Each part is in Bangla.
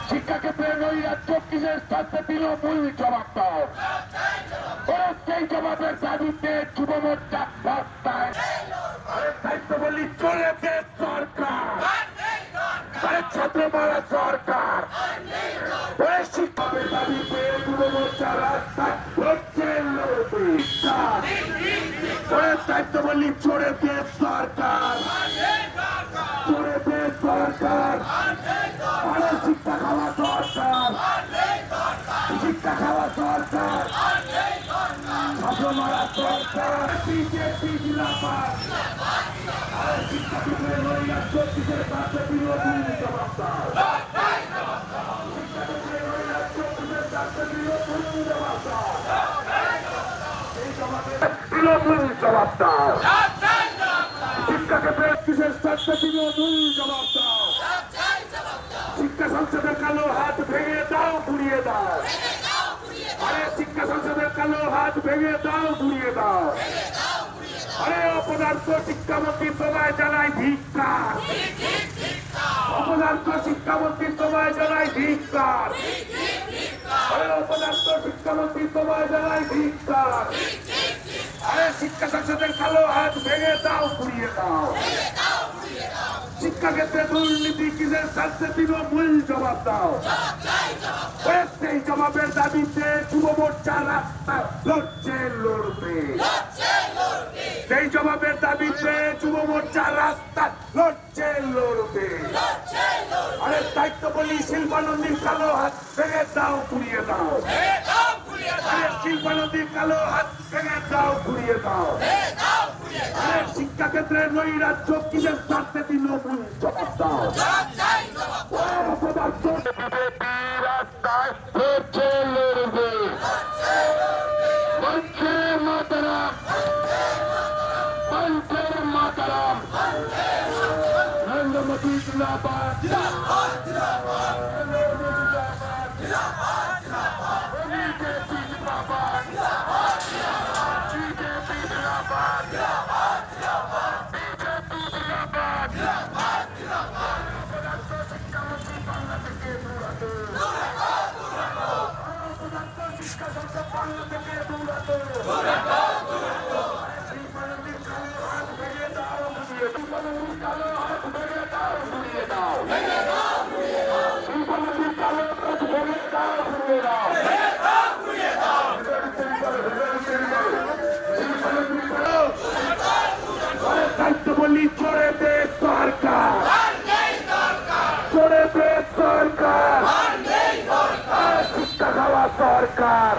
শিক্ষাক্ষেত্রে নৈরাজ্য কিসের সাথে তৃণমূল জবাব দাও। সেই জবাবের দাবিতে যুব মোর্চা রাস্তায় দায়িত্ব বলি চলেছে সরকার, ছাত্র মারা সরকার। শিক্ষকের দাবিতে যুব মোর্চা রাস্তায় হচ্ছে দায়িত্ব বলি চলেছে সরকার, চলেছে সরকার। শিক্ষা খাওয়া সরকার, শিক্ষা খাওয়া সরকার, ছাত্র মারা সরকার। বিজেপি জিন্দাবাদ। শিক্ষাক্ষেত্রে নৈরাজ্য কিসের সাথে তৃণমূল জবাব দাও। শিক্ষাক্ষেত্রে নৈরাজ্য কিসের সাথে তৃণমূল জবাব দাও। এই জবাবে তৃণমূল জবাব দাও। শিক্ষাক্ষেত্রে কিসের সাথে তৃণমূল জবাব দাও। শিক্ষা সংসদের কালো হাত ভেঙে দাও, গুড়িয়ে দাও। আরে শিক্ষা সংসদের কালো হাত ভেঙে দাও, গুড়িয়ে দাও। আরে অপদার্থ শিক্ষামন্ত্রী তোমায় জানাই ধিক্কার, অপদার্থ শিক্ষামন্ত্রী তোমায় জানাই ধিক্কার। আরে অপদার্থ শিক্ষামন্ত্রী তোমায় জানাই ধিক্কার। আরে শিক্ষা সংসদের কালো হাত ভেঙে দাও, গুড়িয়ে দাও। শিক্ষাক্ষেত্রে দুর্নীতি কিসের স্বার্থে তৃণমূল জবাব দাও। সেই জবাবের দাবিতে যুব মোর্চা রাস্তা লড়ছে লড়বে। সেই জবাবের দাবিতে যুব মোর্চা রাস্তা লড়ছে লড়বে। আরে দায়িত্ব বলি শিল্পানন্দীর কালো হাত ভেঙে দাও, ঘুরিয়ে দাও। আরে শিল্পানন্দীর কালো হাত ভেঙে দাও, ঘুরিয়ে দাও। শিক্ষাক্ষেত্রে নৈরাজ্য কিসের স্বার্থে তৃণমূল জবাব দাও। রাস্তায় লড়ছে লড়বে। বন্দে মাতরম, বন্দে মাতরম। নরেন্দ্র মোদী জিন্দাবাদ, বিজেপি জিন্দাবাদ, বিজেপি জিন্দাবাদ, বিজেপি জিন্দাবাদ। শিক্ষামন্ত্রী বাংলা থেকে দূরাতে, শিক্ষা সংসদ বাংলা থেকে দূরাতে। শিল্পানন্দীর কালো হাত ভেঙে দাও, শিল্পানন্দীর কালো হাত ভেঙে দাও, ঘুরিয়ে দাও। শিল্পানন্দীর কালো হাত ভেঙে দাও, ঘুরিয়ে দাও। দায়িত্ব বলি চড়েতে সরকার, চড়েতে সরকার। শিক্ষা খাওয়া সরকার,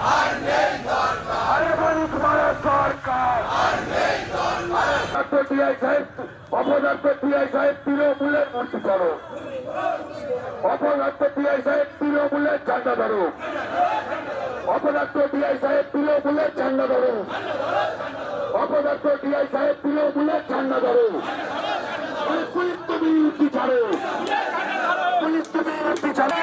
আরে মানুষ মারা সরকার। টিআই সাহেব, অপদার্থ টিআই সাহেব তৃণমূলের মূর্তি করো। অপদার্থ টিআই সাহেব তৃণমূলের ঝান্ডা ধরো। অপদার্থ টিআই সাহেব তৃণমূলের ঝান্ডা ধরো। অপদার্থ টিআই সাহেব তৃণমূলের ঝান্ডা ধরো। পুলিশ তুমি উঠি ছাড়ো, পুলিশ তুমি উঠি ছাড়ো।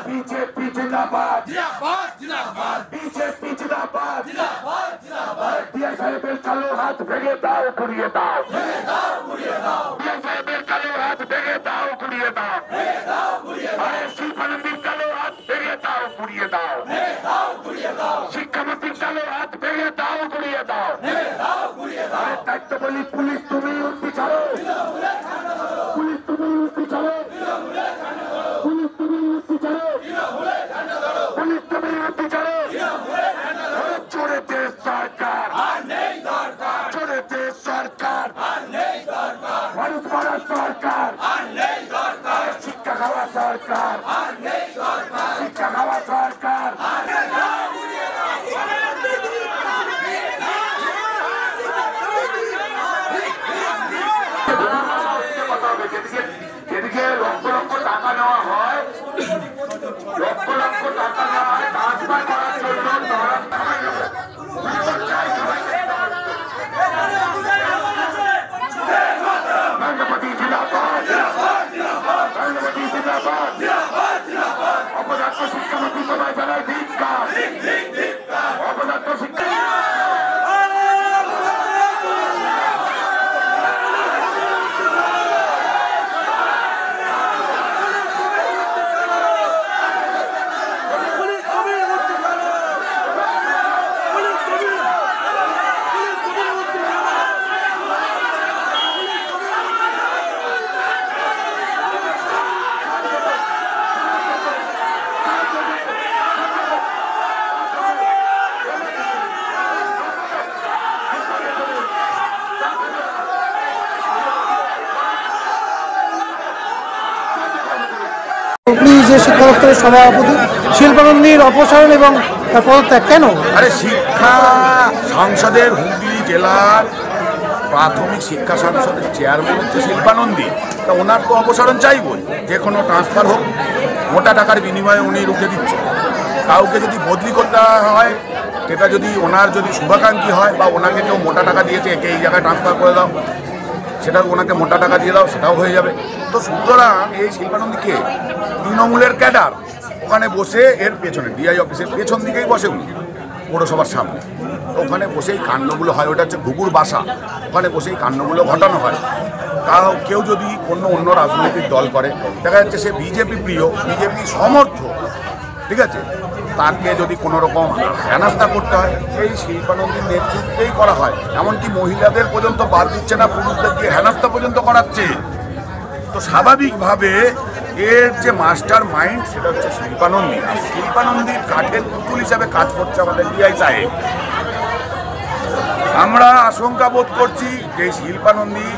বিজেপি জিন্দাবাদ, বিজেপি জিন্দাবাদ। টিআই সাহেবের কালো হাত ভেঙে দাও, ঘুরিয়ে দাও। টিআই সাহেবের কালো হাত ভেঙে দাও, ঘুরিয়ে দাও। শিল্পানন্দীর কালো হাত ভেঙে দাও, ঘুরিয়ে দাও। শিক্ষামন্ত্রীর কালো হাত ভেঙে দাও, ঘুরিয়ে দাও। দায়িত্ব বলি পুলিশ তুমি উঠতি ছাড়ো, পুলিশ তুমি উঠতি ছাড়ো, পুলিশ তুমি উঠতি ছাড়ো, পুলিশ তুমি উঠতি ছাড়ো। চড়েতে সরকার, চড়েতে সরকার, মানুষ মারা সরকার। অপদার্থ শিক্ষামন্ত্রী সবাই জানায় ধিক্কার। অপদার্থ শিক্ষা যে শিক্ষা দপ্তরের সভাপতি শিল্পানন্দীর অপসারণ এবং পদত্যাগ কেন? আরে শিক্ষা সংসদের হুগলি জেলার প্রাথমিক শিক্ষা সংসদের চেয়ারম্যান হচ্ছে শিল্পানন্দী, তা ওনার তো অপসারণ চাইবই। যে কোনো ট্রান্সফার হোক, মোটা টাকার বিনিময়ে উনি রুখে দিচ্ছে। কাউকে যদি বদলি করতে হয়, সেটা যদি ওনার যদি শুভাকাঙ্ক্ষী হয় বা ওনাকে কেউ মোটা টাকা দিয়েছে একে এই জায়গায় ট্রান্সফার করে দাও, সেটা ওনাকে মোটা টাকা দিয়ে দাও, সেটাও হয়ে যাবে। তো সুতরাং এই শিল্পানন্দীকে তৃণমূলের ক্যাডার ওখানে বসে এর পেছনে ডিআই অফিসের পেছন দিকেই বসে উনি পৌরসভার সামনে, ওখানে বসেই কাণ্ডগুলো হয়। ওটা হচ্ছে ঘুঘুর বাসা, ওখানে বসেই কাণ্ডগুলো ঘটানো হয়। কেউ যদি অন্য রাজনৈতিক দল করে, দেখা যাচ্ছে সে বিজেপি প্রিয়, বিজেপি সমর্থ, ঠিক আছে, তাকে যদি কোনো রকম হেনস্থা করতে হয় সেই শিল্পানন্দীর নেতৃত্বেই করা হয়। এমনকি মহিলাদের পর্যন্ত বাদ দিচ্ছে না, পুরুষদেরকে হেনস্থা পর্যন্ত করাচ্ছে। তো স্বাভাবিকভাবে এর যে মাস্টার মাইন্ড সেটা হচ্ছে শিল্পানন্দী। আর শিল্পানন্দীর কাঠের পুতুল হিসাবে কাজ করছে আমাদের ডিআই সাহেব। আমরা আশঙ্কা বোধ করছি যে শিল্পানন্দী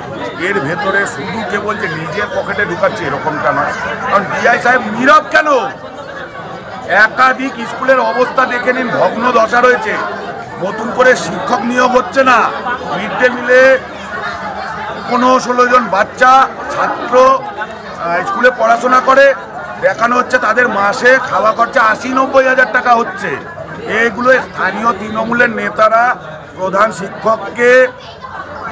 এর ভেতরে শুধু কেবল যে নিজের পকেটে ঢুকাচ্ছে এরকমটা নয়। কারণ ডিআই সাহেব নীরব কেন? একাধিক স্কুলের অবস্থা দেখে নিন, ভগ্ন দশা রয়েছে। নতুন করে শিক্ষক নিয়োগ হচ্ছে না। মিড ডে মিলে 15-16 জন বাচ্চা ছাত্র স্কুলে পড়াশোনা করে, দেখানো হচ্ছে তাদের মাসে খাওয়া খরচা 80-90 হাজার টাকা হচ্ছে। এগুলো স্থানীয় তৃণমূলের নেতারা প্রধান শিক্ষককে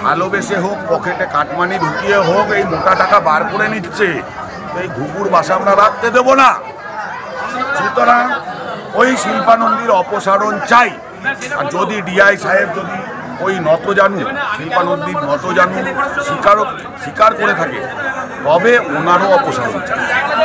ভালোবেসে হোক, পকেটে কাটমানি ঢুকিয়ে হোক, এই মোটা টাকা বার করে নিচ্ছে। এই ঘুঘুর বাসা আমরা রাখতে দেবো না। সুতরাং ওই শিল্পানন্দীর অপসারণ চাই। আর যদি ডিআই সাহেব যদি ওই নতজানু শিল্পানন্দীর নতজানু স্বীকার করে থাকে, তবে ওনারও অপসারণ চাই।